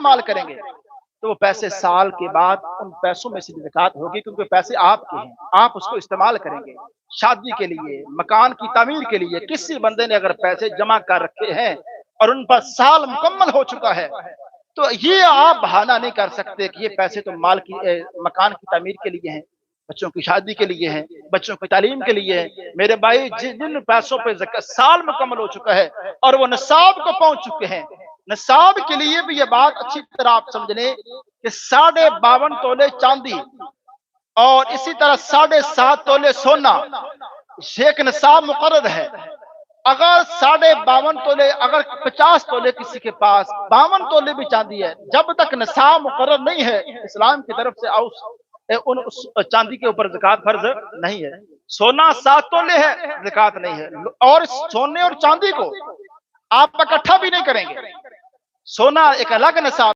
استعمال کریں گے تو وہ پیسے سال کے بعد ان پیسوں میں سے زکات ہوگی، کیونکہ پیسے آپ کے ہیں، آپ اس کو استعمال کریں گے شادی کے لیے، مکان کی تعمیر کے لیے۔ کسی بندے نے اگر پیسے جمع کر رکھے ہیں اور ان پر سال مکمل ہو چکا ہے تو یہ آپ بہانہ نہیں کر سکتے کہ یہ پیسے تو مکان کی تعمیر کے لیے ہیں، بچوں کی شادی کے لیے ہیں، بچوں کی تعلیم کے لیے ہیں۔ میرے بھائی جن پیسوں پہ سال مکمل ہو چکا ہے اور وہ نصاب کو پہنچ چکے ہیں، نصاب کے لیے بھی یہ بات اچھی طرح آپ سمجھ لیں کہ 52.5 تولے چاندی اور اسی طرح 7.5 تولے سونا ایک نصاب مقرر ہے۔ اگر 52.5 تولے، اگر 50 تولے کسی کے پاس 52 تولے بھی چاندی ہے، جب تک نصاب مقرر نہیں ہے اسلام کی طرف سے اس چاندی کے اوپر زکات فرض نہیں ہے۔ سونا 7 تولے ہے، زکات نہیں ہے۔ اور سونے اور چاندی کو آپ اکٹھا بھی نہیں کریں گے، سونا ایک الگ نصاب